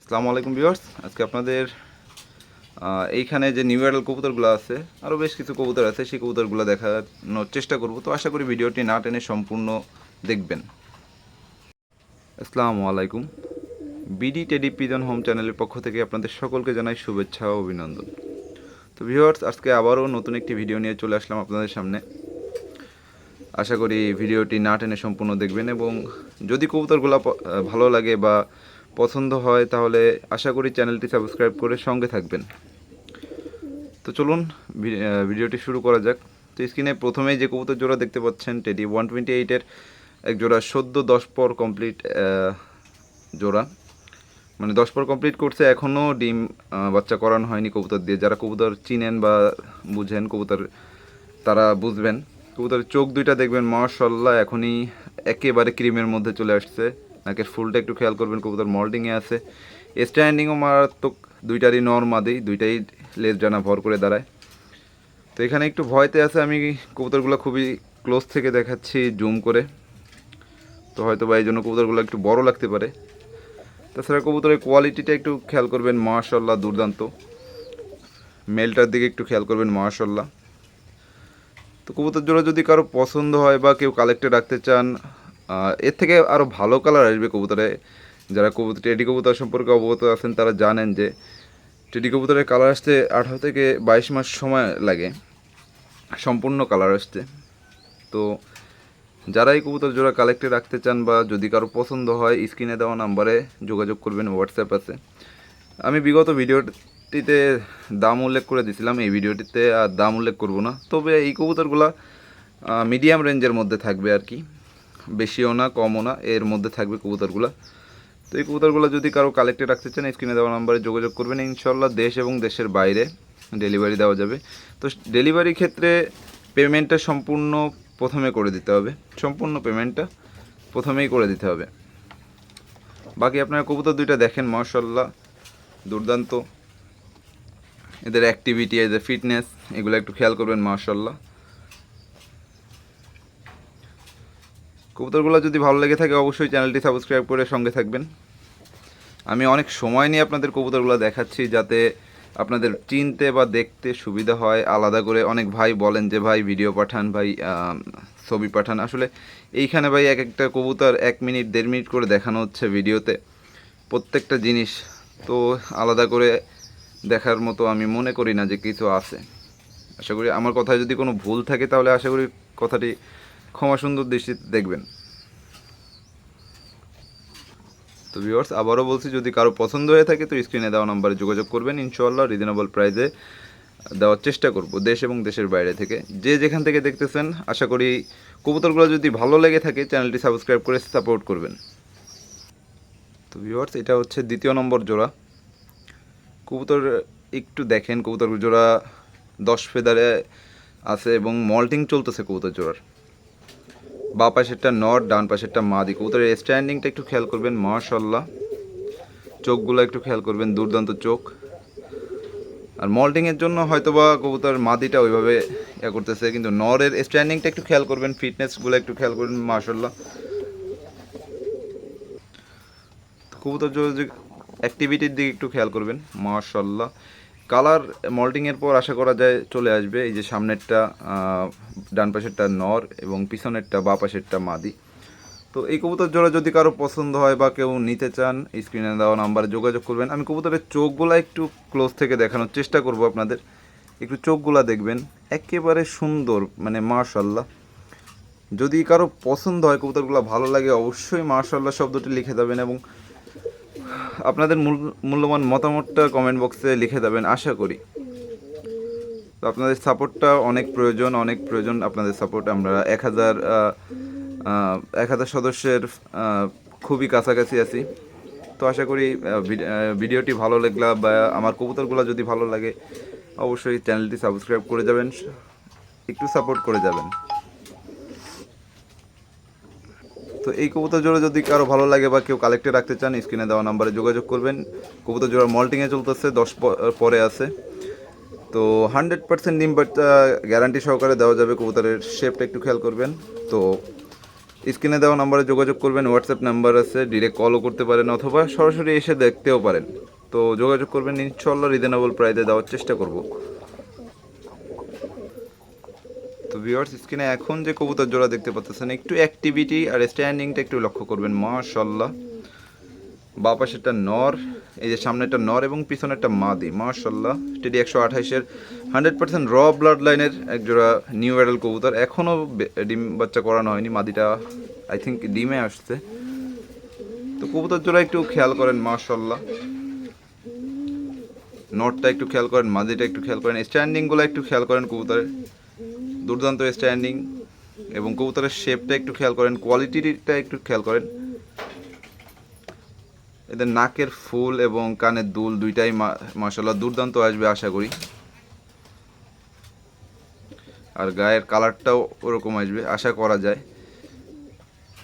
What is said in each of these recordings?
আসসালামু আলাইকুম ভিউয়ার্স। আজকে আপনাদের এইখানে যে নিউ অ্যাডাল কবুতরগুলো আছে, আরও বেশ কিছু কবুতর আছে, সেই কবুতরগুলো দেখানোর চেষ্টা করব। তো আশা করি ভিডিওটি না টেনে সম্পূর্ণ দেখবেন। আসসালামু আলাইকুম। বিডি টেডি পিজন হোম চ্যানেলের পক্ষ থেকে আপনাদের সকলকে জানাই শুভেচ্ছা ও অভিনন্দন। তো ভিউয়ার্স, আজকে আবারও নতুন একটি ভিডিও নিয়ে চলে আসলাম আপনাদের সামনে। আশা করি ভিডিওটি না টেনে সম্পূর্ণ দেখবেন এবং যদি কবুতরগুলো ভালো লাগে বা পছন্দ হয় তাহলে আশা করি চ্যানেলটি সাবস্ক্রাইব করে সঙ্গে থাকবেন। তো চলুন ভিডিওটি শুরু করা যাক। তো স্ক্রিনে প্রথমেই যে কবুতর জোড়া দেখতে পাচ্ছেন, টেডি 128-এর এক জোড়া সদ্য 10 পর কমপ্লিট জোড়া, মানে 10 পর কমপ্লিট করছে, এখনও ডিম বাচ্চা করানো হয়নি কবুতর দিয়ে। যারা কবুতর চিনেন বা বুঝেন কবুতর, তারা বুঝবেন। কবুতরের চোখ দুইটা দেখবেন মাশাআল্লাহ এখনই একেবারে ক্রিমের মধ্যে চলে আসছে। নাকের ফুলটা একটু খেয়াল করবেন, কবুতর মল্টিংয়ে আছে। স্ট্যান্ডিংও মারাত্মক, দুইটারই নর মাদি, দুইটাই লেজ ডানা ভর করে দাঁড়ায়। তো এখানে একটু ভয়তে আছে, আমি কবুতরগুলো খুবই ক্লোজ থেকে দেখাচ্ছি জুম করে, তো হয়তো বা এই জন্য কবুতরগুলো একটু বড় লাগতে পারে। তাছাড়া কবুতরের কোয়ালিটিটা একটু খেয়াল করবেন, মাশাআল্লাহ দুর্দান্ত। মেলটার দিকে একটু খেয়াল করবেন, মাশাআল্লাহ। তো কবুতর জোড়া যদি কারো পছন্দ হয় বা কেউ কালেক্টে রাখতে চান, এর থেকে আরও ভালো কালার আসবে কবুতরে। যারা কবুতর টেডি কবুতর সম্পর্কে অবগত আছেন তারা জানেন যে টেডি কবুতরের কালার আসতে 18 থেকে 22 মাস সময় লাগে সম্পূর্ণ কালার আসতে। তো যারা এই কবুতর জোড়া কালেক্টে রাখতে চান বা যদি কারো পছন্দ হয়, স্ক্রিনে দেওয়া নাম্বারে যোগাযোগ করবেন, হোয়াটসঅ্যাপ আছে। আমি বিগত ভিডিওটিতে দাম উল্লেখ করে দিয়েছিলাম, এই ভিডিওটিতে আর দাম উল্লেখ করব না। তবে এই কবুতরগুলো মিডিয়াম রেঞ্জের মধ্যে থাকবে আর কি, বেশিও না কমও না, এর মধ্যে থাকবে কবুতরগুলো। তো এই কবুতরগুলো যদি কারো কালেক্টে রাখতে চান, স্ক্রিনে দেওয়া নাম্বারে যোগাযোগ করবেন। ইনশাল্লাহ দেশ এবং দেশের বাইরে ডেলিভারি দেওয়া যাবে। তো ডেলিভারির ক্ষেত্রে পেমেন্টটা সম্পূর্ণ প্রথমে করে দিতে হবে, সম্পূর্ণ পেমেন্টটা প্রথমেই করে দিতে হবে। বাকি আপনারা কবুতর দুইটা দেখেন, মাশাআল্লাহ দুর্দান্ত। এদের অ্যাক্টিভিটি, এদের ফিটনেস, এগুলো একটু খেয়াল করবেন, মাশাআল্লাহ। কবুতরগুলো যদি ভালো লেগে থাকে অবশ্যই চ্যানেলটি সাবস্ক্রাইব করে সঙ্গে থাকবেন। আমি অনেক সময় নিয়ে আপনাদের কবুতরগুলো দেখাচ্ছি যাতে আপনাদের চিনতে বা দেখতে সুবিধা হয়। আলাদা করে অনেক ভাই বলেন যে ভাই ভিডিও পাঠান, ভাই ছবি পাঠান। আসলে এইখানে ভাই এক একটা কবুতর 1 মিনিট 1.5 মিনিট করে দেখানো হচ্ছে ভিডিওতে, প্রত্যেকটা জিনিস তো আলাদা করে দেখার মতো আমি মনে করি না যে কিছু আছে। আশা করি আমার কথায় যদি কোনো ভুল থাকে তাহলে আশা করি কথাটি ক্ষমা সুন্দর দৃষ্টিতে দেখবেন। তো ভিউয়ার্স, আবারও বলছি, যদি কারো পছন্দ হয়ে থাকে তো স্ক্রিনে দেওয়া নাম্বারে যোগাযোগ করবেন। ইনশাআল্লাহ রিজনেবল প্রাইসে দেওয়ার চেষ্টা করব, দেশ এবং দেশের বাইরে থেকে। যে যেখান থেকে দেখতেছেন, আশা করি কবুতরগুলো যদি ভালো লেগে থাকে চ্যানেলটি সাবস্ক্রাইব করে সাপোর্ট করবেন। তো ভিউয়ার্স, এটা হচ্ছে দ্বিতীয় নম্বর জোড়া কবুতর। একটু দেখেন, কবুতর জোড়া 10 ফেদারে আছে এবং মল্টিং চলতেছে কবুতর জোড়ার। বা পাশেরটা নর, ডান পাশেরটা মাদি। কবুতরের স্ট্যান্ডিংটা একটু খেয়াল করবেন, মাশাআল্লাহ। চোখগুলো একটু খেয়াল করবেন, দুর্দান্ত চোখ। আর মল্টিংয়ের জন্য হয়তোবা কবুতর মাদিটা ওইভাবে করতেছে, কিন্তু নরের স্ট্যান্ডিংটা একটু খেয়াল করবেন, ফিটনেসগুলো একটু খেয়াল করবেন, মাশাআল্লাহ। কবুতর যে অ্যাক্টিভিটির দিকে একটু খেয়াল করবেন, মাশাআল্লাহ। কালার মল্টিংয়ের পর আশা করা যায় চলে আসবে। এই যে সামনেরটা ডান পাশেরটা নর এবং পিছনেরটা বা পাশেরটা মাদি। তো এই কবুতর জোড়া যদি কারো পছন্দ হয় বা কেউ নিতে চান, স্ক্রিনে দেওয়া নাম্বারে যোগাযোগ করবেন। আমি কবুতরের চোখগুলা একটু ক্লোজ থেকে দেখানোর চেষ্টা করব আপনাদের, একটু চোখগুলা দেখবেন, একেবারে সুন্দর, মানে মাশাআল্লাহ। যদি কারো পছন্দ হয়, কবুতরগুলো ভালো লাগে, অবশ্যই মাশাআল্লাহ শব্দটি লিখে দেবেন এবং আপনাদের মূল্যবান মতামতটা কমেন্ট বক্সে লিখে দেবেন, আশা করি। তো আপনাদের সাপোর্টটা অনেক প্রয়োজন, অনেক প্রয়োজন আপনাদের সাপোর্ট। আমরা 1000 সদস্যের খুবই কাছাকাছি আছি। তো আশা করি ভিডিওটি ভালো লাগলে বা আমার কবুতরগুলো যদি ভালো লাগে অবশ্যই চ্যানেলটি সাবস্ক্রাইব করে যাবেন, একটু সাপোর্ট করে যাবেন। তো এই কবুতর জোড়া যদি কারো ভালো লাগে বা কেউ কালেক্টে রাখতে চান, স্ক্রিনে দেওয়া নাম্বারে যোগাযোগ করবেন। কবুতর জোড়া মল্টিংয়ে চলতেছে, 10 পরে আছে। তো 100% ডিম বাচ্চা গ্যারান্টি সহকারে দেওয়া যাবে। কবুতরের শেপটা একটু খেয়াল করবেন। তো স্ক্রিনে দেওয়া নাম্বারে যোগাযোগ করবেন, হোয়াটসঅ্যাপ নাম্বার আছে, ডিরেক্ট কলও করতে পারেন অথবা সরাসরি এসে দেখতেও পারেন। তো যোগাযোগ করবেন, ইনশাল্লাহ রিজনেবল প্রাইসে দেওয়ার চেষ্টা করব। তো ভিউয়ার্স, স্ক্রিনে এখন যে কবুতর জোড়া দেখতে পাচ্ছেন, একটু অ্যাক্টিভিটি আর স্ট্যান্ডিংটা একটু লক্ষ্য করবেন। মাশাআল্লাহ, বাঁ পাশেরটা নর, এই যে সামনেটা নর এবং পিছনেরটা মাদি। মাশাআল্লাহ, টেডি 128-এর 100% র ব্লাড লাইনের এক জোড়া নিউ অ্যাডাল কবুতর। এখনও ডিম বাচ্চা করানো হয়নি, মাদিটা আই থিঙ্ক ডিমে আসছে। তো কবুতর জোড়া একটু খেয়াল করেন। মাশাআল্লাহ, নটটা একটু খেয়াল করেন, মাদিটা একটু খেয়াল করেন, স্ট্যান্ডিংগুলো একটু খেয়াল করেন কবুতরের। দুর্দান্ত স্ট্যান্ডিং এবং কবুতরের শেপটা একটু খেয়াল করেন, কোয়ালিটিটা একটু খেয়াল করেন। এদের নাকের ফুল এবং কানের দুল দুইটাই মাশাআল্লাহ দুর্দান্ত আসবে আশা করি। আর গায়ের কালারটাও ওরকম আসবে আশা করা যায়।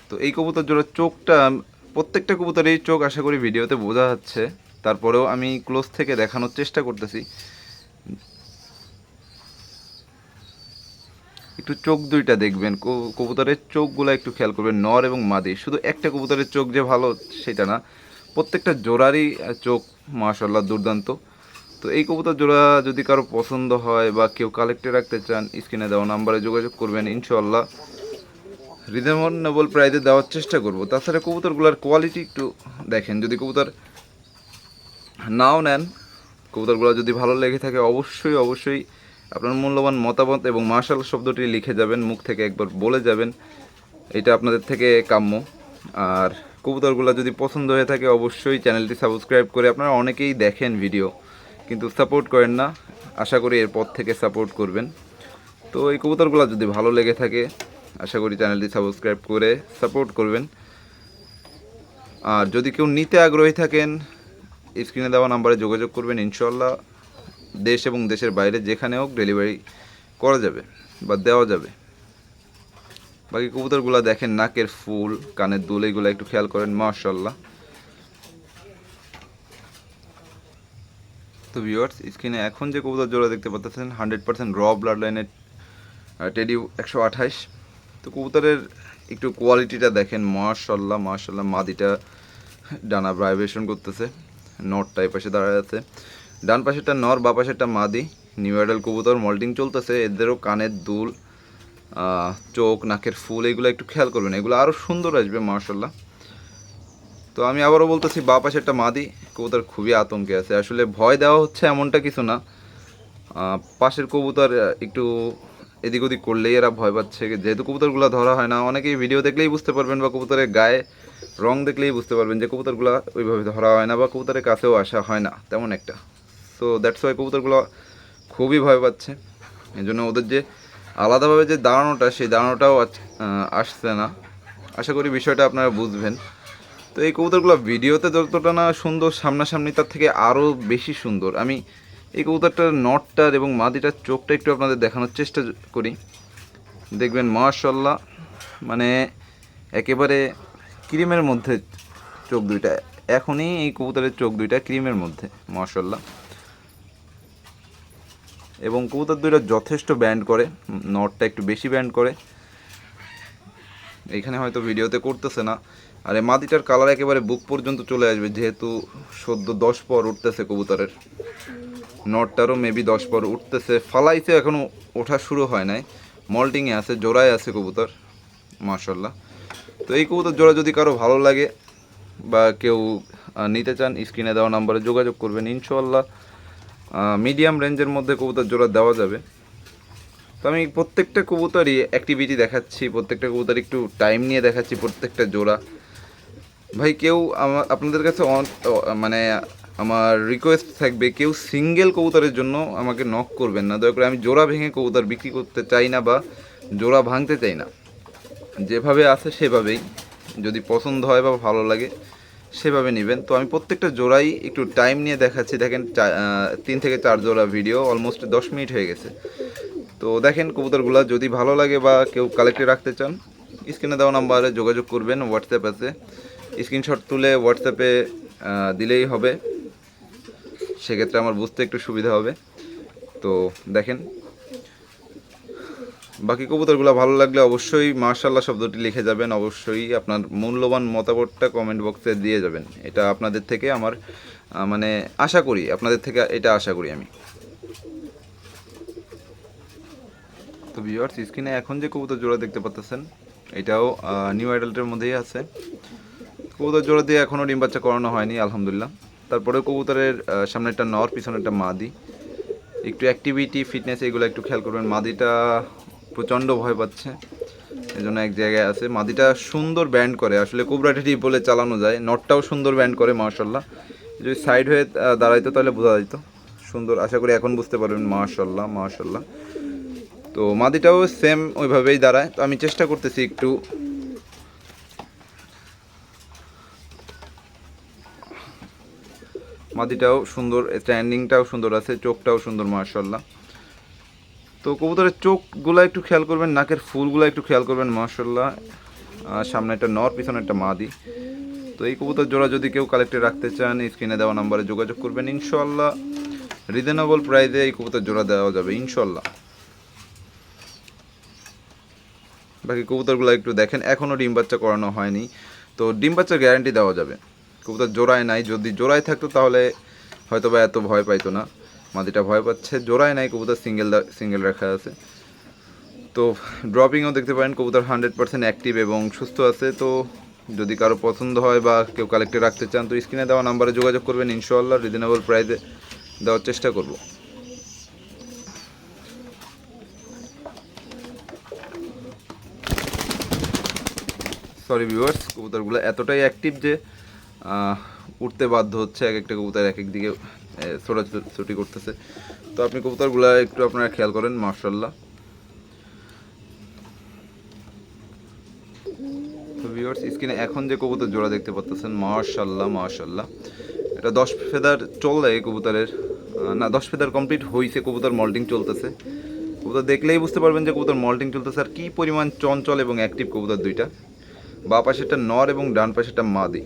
তো এই কবুতর জোড়ার চোখটা, প্রত্যেকটা কবুতরের চোখ আশা করি ভিডিওতে বোঝা যাচ্ছে, তারপরেও আমি ক্লোজ থেকে দেখানোর চেষ্টা করতেছি। একটু চোখ দুইটা দেখবেন, কবুতরের চোখগুলো একটু খেয়াল করবেন, নর এবং মাদি। শুধু একটা কবুতরের চোখ যে ভালো সেটা না, প্রত্যেকটা জোড়ারই চোখ মাশাআল্লাহ দুর্দান্ত। তো এই কবুতর জোড়া যদি কারো পছন্দ হয় বা কেউ কালেক্টে রাখতে চান, স্ক্রিনে দেওয়া নাম্বারে যোগাযোগ করবেন, ইনশাআল্লাহ রিজনেবল প্রাইসে দেওয়ার চেষ্টা করব। তাছাড়া কবুতরগুলোর কোয়ালিটি একটু দেখেন, যদি কবুতর নাও নেন, কবুতরগুলো যদি ভালো লেগে থাকে অবশ্যই অবশ্যই আপনার মূল্যবান মতামত এবং মাশাআল্লাহ শব্দটি লিখে যাবেন, মুখ থেকে একবার বলে যাবেন, এটা আপনাদের থেকে কাম্য। আর কবুতরগুলো যদি পছন্দ হয়ে থাকে অবশ্যই চ্যানেলটি সাবস্ক্রাইব করে, আপনারা অনেকেই দেখেন ভিডিও কিন্তু সাপোর্ট করেন না, আশা করি এরপর থেকে সাপোর্ট করবেন। তো এই কবুতরগুলো যদি ভালো লেগে থাকে আশা করি চ্যানেলটি সাবস্ক্রাইব করে সাপোর্ট করবেন। আর যদি কেউ নিতে আগ্রহী থাকেন, স্ক্রিনে দেওয়া নাম্বারে যোগাযোগ করবেন, ইনশাআল্লাহ দেশ এবং দেশের বাইরে যেখানে হোক ডেলিভারি করা যাবে বা দেওয়া যাবে। বাকি কবুতরগুলো দেখেন, নাকের ফুল, কানের দুল, এগুলো একটু খেয়াল করেন। মাশাআল্লাহ। তো ভিউয়ার্স, স্ক্রিনে এখন যে কবুতর জোড়া দেখতে পাচ্ছেন 100% র ব্লাড লাইনের টেডি 128। তো কবুতরের একটু কোয়ালিটিটা দেখেন। মাশাআল্লাহ মাশাআল্লাহ, মাদিটা ডানা ভাইব্রেশন করতেছে, নরটা এই পাশে দাঁড়ায় আছে, ডান পাশেরটা নর, বা পাশেরটা মাদি। নিউ অ্যাডাল কবুতর, মল্টিং চলতেছে, এদেরও কানের দুল, চোখ, নাকের ফুল, এগুলো একটু খেয়াল করবেন, এগুলো আরও সুন্দর আসবে মাশাআল্লাহ। তো আমি আবারও বলতেছি, বা পাশেরটা মাদি কবুতর খুবই আতঙ্কে আছে। আসলে ভয় দেওয়া হচ্ছে এমনটা কিছু না, পাশের কবুতর একটু এদিক ওদিক করলেই এরা ভয় পাচ্ছে। যেহেতু কবুতরগুলো ধরা হয় না, অনেকেই ভিডিও দেখলেই বুঝতে পারবেন বা কবুতরের গায়ে রং দেখলেই বুঝতে পারবেন যে কবুতরগুলো ওইভাবে ধরা হয় না বা কবুতরের কাছেও আসা হয় না তেমন একটা। সো দ্যাটস ওয়াই কবুতরগুলো খুবই ভয় পাচ্ছে। এই জন্য ওদের যে আলাদাভাবে যে দাঁড়ানোটা, সেই দাঁড়ানোটাও আসছে না। আশা করি বিষয়টা আপনারা বুঝবেন। তো এই কবুতরগুলো ভিডিওতে যতটা না সুন্দর, সামনাসামনি তার থেকে আরও বেশি সুন্দর। আমি এই কবুতরটার নটটার এবং মাদিটার চোখটা একটু আপনাদের দেখানোর চেষ্টা করি, দেখবেন মাশাআল্লাহ, মানে একেবারে ক্রিমের মধ্যে চোখ দুইটা। এখনই এই কবুতরের চোখ দুইটা ক্রিমের মধ্যে মাশাআল্লাহ। এবং কবুতর দুইটা যথেষ্ট ব্যান্ড করে, নটটা একটু বেশি ব্যান্ড করে, এইখানে হয়তো ভিডিওতে করতেছে না। আর এই মাদিটার কালার একেবারে বুক পর্যন্ত চলে আসবে, যেহেতু সদ্য 10 পর উঠতেছে কবুতরের। নটটারও মেবি 10 পর উঠতেছে, ফালাইছে, এখনও ওঠা শুরু হয় নাই, মল্টিংয়ে আছে, জোড়ায় আছে কবুতর মাশাআল্লাহ। তো এই কবুতর জোড়া যদি কারো ভালো লাগে বা কেউ নিতে চান, স্ক্রিনে দেওয়া নাম্বারে যোগাযোগ করবেন, ইনশাআল্লাহ মিডিয়াম রেঞ্জের মধ্যে কবুতর জোড়া দেওয়া যাবে। তো আমি প্রত্যেকটা কবুতরই অ্যাক্টিভিটি দেখাচ্ছি, প্রত্যেকটা কবুতর একটু টাইম নিয়ে দেখাচ্ছি, প্রত্যেকটা জোড়া। ভাই কেউ আপনাদের কাছে মানে আমার রিকোয়েস্ট থাকবে, কেউ সিঙ্গেল কবুতরের জন্য আমাকে নক করবেন না দয়া করে। আমি জোড়া ভেঙে কবুতর বিক্রি করতে চাই না বা জোড়া ভাঙতে চাই না, যেভাবে আছে সেভাবেই, যদি পছন্দ হয় বা ভালো লাগে সেভাবে নেবেন। তো আমি প্রত্যেকটা জোড়াই একটু টাইম নিয়ে দেখাচ্ছি। দেখেন 3 থেকে 4 জোড়া ভিডিও, অলমোস্ট 10 মিনিট হয়ে গেছে। তো দেখেন কবুতরগুলো যদি ভালো লাগে বা কেউ কালেক্টে রাখতে চান, স্ক্রিনে দেওয়া নাম্বারে যোগাযোগ করবেন, হোয়াটসঅ্যাপ আছে, স্ক্রিনশট তুলে হোয়াটসঅ্যাপে দিলেই হবে, সেক্ষেত্রে আমার বুঝতে একটু সুবিধা হবে। তো দেখেন বাকি কবুতরগুলো ভালো লাগলে অবশ্যই মাশাআল্লাহ শব্দটি লিখে যাবেন, অবশ্যই আপনার মূল্যবান মতামতটা কমেন্ট বক্সে দিয়ে যাবেন। এটা আপনাদের থেকে আমার মানে আশা করি, আপনাদের থেকে এটা আশা করি আমি। তো ভিউয়ার্স, স্ক্রিনে এখন যে কবুতর জোড়া দেখতে পাচ্ছেন এটাও নিউ অ্যাডাল্টের মধ্যেই আছে। কবুতর জোড়া দিয়ে এখনও ডিম বাচ্চা করানো হয়নি আলহামদুলিল্লাহ। তারপরে কবুতরের সামনে একটা নর, পিছনে একটা মাদি। একটু অ্যাক্টিভিটি, ফিটনেস এগুলো একটু খেয়াল করবেন। মাদিটা প্রচণ্ড ভয় পাচ্ছে, এই জন্য এক জায়গায় আছে। মাদিটা সুন্দর ব্যান্ড করে, আসলে কোবরা টেডি বলে চালানো যায়। নটটাও সুন্দর ব্যান্ড করে মাশাআল্লাহ। যদি সাইড হয়ে দাঁড়াইতো তাহলে বোঝা যেত সুন্দর। আশা করি এখন বুঝতে পারবেন। মাশাআল্লাহ মাশাআল্লাহ। তো মাদিটাও সেম ওইভাবেই দাঁড়ায়। তো আমি চেষ্টা করতেছি একটু মাদিটাও সুন্দর, স্ট্যান্ডিংটাও সুন্দর আছে, চোখটাও সুন্দর মাশাআল্লাহ। তো কবুতরের চোখগুলো একটু খেয়াল করবেন, নাকের ফুলগুলো একটু খেয়াল করবেন মাশাআল্লাহ। সামনে একটা নর, পিছনে একটা মাদি। তো এই কবুতর জোড়া যদি কেউ কালেক্টে রাখতে চান স্ক্রিনে দেওয়া নাম্বারে যোগাযোগ করবেন, ইনশাআল্লাহ রিজনেবল প্রাইসে এই কবুতর জোড়া দেওয়া যাবে ইনশাআল্লাহ। বাকি কবুতরগুলো একটু দেখেন, এখনও ডিম বাচ্চা করানো হয়নি, তো ডিম বাচ্চার গ্যারান্টি দেওয়া যাবে। কবুতর জোড়ায় নাই, যদি জোড়ায় থাকতো তাহলে হয়তো বা এত ভয় পাইতো না। মাদিটা ভয় পাচ্ছে, জোড়ায় নাই, কবুতর সিঙ্গেল রাখা আছে। তো ড্রপিংও দেখতে পারেন, কবুতর 100% অ্যাক্টিভ এবং সুস্থ আছে। তো যদি কারো পছন্দ হয় বা কেউ কালেক্টে রাখতে চান তো স্ক্রিনে দেওয়া নাম্বারে যোগাযোগ করবেন, ইনশাআল্লাহ রিজনেবল প্রাইসে দেওয়ার চেষ্টা করব। সরি ভিউয়ার্স, কবুতরগুলো এতটাই অ্যাক্টিভ যে উঠতে বাধ্য হচ্ছে। এক একটা কবুতর এক এক দিকে ছোটাছুটি করতেছে। তো আপনি কবুতরগুলো একটু আপনারা খেয়াল করেন মাশাআল্লাহ। তো ভিউয়ার্স, স্ক্রিনে এখন যে কবুতর জোড়া দেখতে পাচ্ছেন মাশাআল্লাহ মাশাআল্লাহ, এটা 10 ফেদার চলে কবুতরের, না 10 ফেদার কমপ্লিট হয়েছে। কবুতর মল্টিং চলতেছে। কবুতর দেখলেই বুঝতে পারবেন যে কবুতর মল্টিং চলতেছে। আর কি পরিমাণ চঞ্চল এবং অ্যাক্টিভ কবুতর দুইটা। বাঁ পাশেরটা নর এবং ডান পাশেরটা মাদি।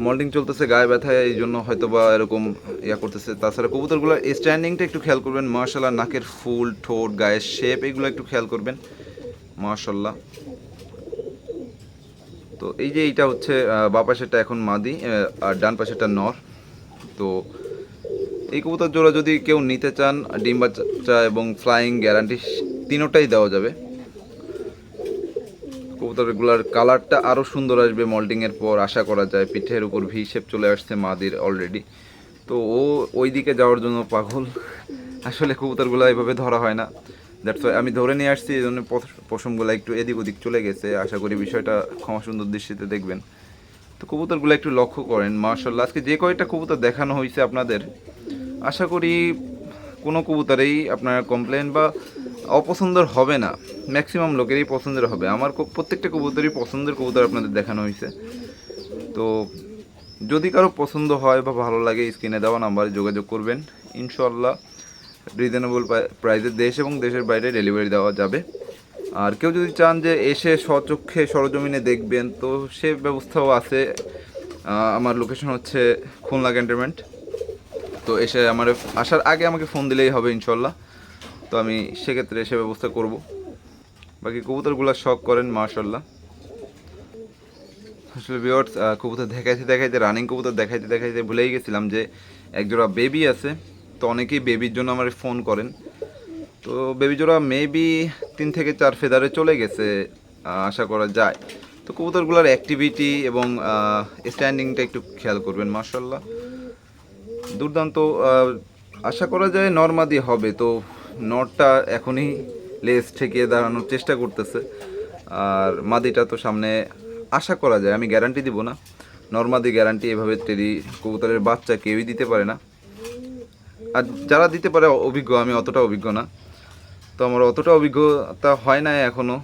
মল্টিং চলতেছে, গায়ে ব্যথায়, এই জন্য হয়তো বা এরকম ইয়া করতেছে। তাছাড়া কবুতরগুলোর স্ট্যান্ডিংটা একটু খেয়াল করবেন মাশাআল্লাহ। নাকের ফুল, ঠোঁট, গায়ের শেপ এগুলো একটু খেয়াল করবেন মাশাআল্লাহ। তো এই যে এইটা হচ্ছে বাঁ পাশেরটা এখন মাদি আর ডান পাশেরটা নর। তো এই কবুতর জোড়া যদি কেউ নিতে চান ডিম বাচ্চা এবং ফ্লাইং গ্যারান্টি তিনোটাই দেওয়া যাবে। কবুতরগুলোর কালারটা আরও সুন্দর আসবে মল্টিংয়ের পর আশা করা যায়। পিঠের উপর ভি শেপ চলে আসছে মাদির অলরেডি। তো ও ওই দিকে যাওয়ার জন্য পাগল। আসলে কবুতরগুলো এভাবে ধরা হয় না, দ্যাটস ওয়াই আমি ধরে নিয়ে আসছি। এই জন্য পশমগুলো একটু এদিক ওদিক চলে গেছে। আশা করি বিষয়টা ক্ষমা সুন্দর দৃষ্টিতে দেখবেন। তো কবুতরগুলো একটু লক্ষ্য করেন মাশাআল্লাহ। আজকে যে কয়টা কবুতর দেখানো হয়েছে আপনাদের, আশা করি কোনো কবুতরেই আপনার কমপ্লেন বা অপছন্দের হবে না। ম্যাক্সিমাম লোকেরই পছন্দের হবে। আমার প্রত্যেকটা কবুতরই পছন্দের কবুতর আপনাদের দেখানো হয়েছে। তো যদি কারো পছন্দ হয় বা ভালো লাগে স্ক্রিনে দেওয়া নাম্বারে যোগাযোগ করবেন, ইনশাআল্লাহ রিজনেবল প্রাইসে দেশ এবং দেশের বাইরে ডেলিভারি দেওয়া যাবে। আর কেউ যদি চান যে এসে স্বচক্ষে সরজমিনে দেখবেন তো সে ব্যবস্থাও আছে। আমার লোকেশন হচ্ছে খুলনা ক্যান্টনমেন্ট। তো এসে আমার আসার আগে আমাকে ফোন দিলেই হবে ইনশাল্লাহ। তো আমি সেক্ষেত্রে এসে ব্যবস্থা করব। বাকি কবুতরগুলো শখ করেন মাশাআল্লাহ। আসলে ভিউয়ার্স, কবুতর দেখাইতে রানিং কবুতর দেখাইতে ভুলেই গেছিলাম যে একজোড়া বেবি আছে। তো অনেকেই বেবির জন্য আমার ফোন করেন। তো বেবি জোড়া মেবি 3 থেকে 4 ফেদারে চলে গেছে আশা করা যায়। তো কবুতরগুলোর অ্যাক্টিভিটি এবং স্ট্যান্ডিংটা একটু খেয়াল করবেন মাশাআল্লাহ, দুর্দান্ত। আশা করা যায় নরমাদি হবে। তো নরটা এখনই লেজ ঠেকিয়ে দাঁড়ানোর চেষ্টা করতেছে। আর মাদিটা তো সামনে আশা করা যায়, আমি গ্যারান্টি দিব না। নরমাদি গ্যারান্টি এভাবে টেডি কবুতরের বাচ্চা কেউই দিতে পারে না। আর যারা দিতে পারে অভিজ্ঞ, আমি অতটা অভিজ্ঞ না। তো আমার অতটা অভিজ্ঞতা হয় না এখনও।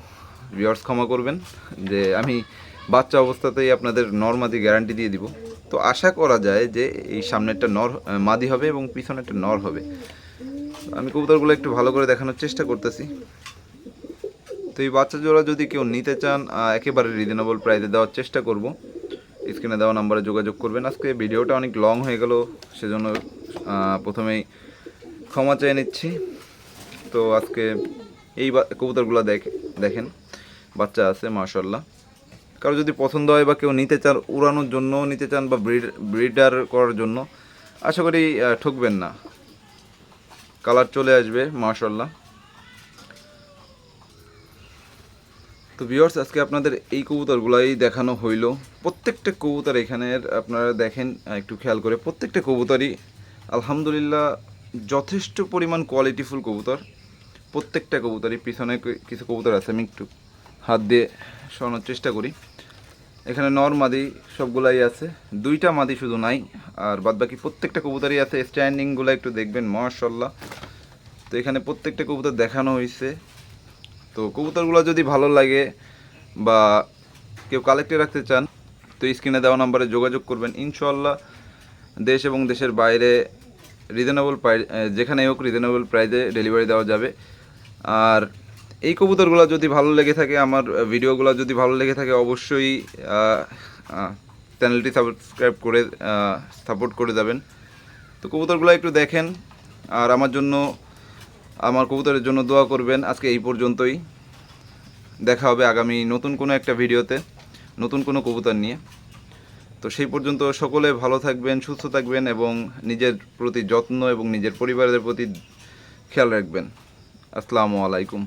ভিউয়ার্স ক্ষমা করবেন যে আমি বাচ্চা অবস্থাতেই আপনাদের নরমাদি গ্যারান্টি দিয়ে দিব। তো আশা করা যায় যে এই সামনেরটা নর মাদি হবে এবং পিছনেরটা নর হবে। আমি কবুতরগুলো একটু ভালো করে দেখানোর চেষ্টা করতেছি। তো এই বাচ্চা জোড়া যদি কেউ নিতে চান একেবারে রিজনেবল প্রাইসে দেওয়ার চেষ্টা করব। স্ক্রিনে দেওয়া নাম্বারে যোগাযোগ করবেন। আজকে ভিডিওটা অনেক লং হয়ে গেল, সেজন্য প্রথমেই ক্ষমা চেয়ে নিচ্ছি। তো আজকে এই কবুতরগুলো দেখেন বাচ্চা আছে মাশাআল্লাহ। কারো যদি পছন্দ হয় বা কেউ নিতে চান, উড়ানোর জন্য নিতে চান বা ব্রিডার করার জন্য, আশা করি ঠকবেন না, কালার চলে আসবে মাশাআল্লাহ। তো ভিউয়ার্স, আজকে আপনাদের এই কবুতরগুলাই দেখানো হইল। প্রত্যেকটা কবুতর এখানের আপনারা দেখেন একটু খেয়াল করে, প্রত্যেকটা কবুতরই আলহামদুলিল্লাহ যথেষ্ট পরিমাণ কোয়ালিটিফুল কবুতর। প্রত্যেকটা কবুতরই, পিছনে কিছু কবুতর আছে, আমি একটু হাত দিয়ে সরানোর চেষ্টা করি। এখানে নর মাদি সবগুলাই আছে, 2টা মাদি শুধু নাই, আর বাদবাকি প্রত্যেকটা কবুতরই আছে। স্ট্যান্ডিংগুলো একটু দেখবেন মাশাআল্লাহ। তো এখানে প্রত্যেকটা কবুতর দেখানো হয়েছে। তো কবুতরগুলো যদি ভালো লাগে বা কেউ কালেক্টে রাখতে চান, তো স্ক্রিনে দেওয়া নাম্বারে যোগাযোগ করবেন। ইনশাআল্লাহ দেশ এবং দেশের বাইরে রিজনেবল প্রাইস, যেখানে হোক রিজনেবল প্রাইসে ডেলিভারি দেওয়া যাবে। আর এই কবুতরগুলো যদি ভালো লেগে থাকে, আমার ভিডিওগুলো যদি ভালো লেগে থাকে, অবশ্যই চ্যানেলটি সাবস্ক্রাইব করে সাপোর্ট করে যাবেন। তো কবুতরগুলো একটু দেখেন, আর আমার কবুতরের জন্য দোয়া করবেন। আজকে এই পর্যন্তই, দেখা হবে আগামী নতুন কোনো একটা ভিডিওতে, নতুন কোনো কবুতর নিয়ে। তো সেই পর্যন্ত সকলে ভালো থাকবেন, সুস্থ থাকবেন এবং নিজের প্রতি যত্ন এবং নিজের পরিবারের প্রতি খেয়াল রাখবেন। আসসালামু আলাইকুম।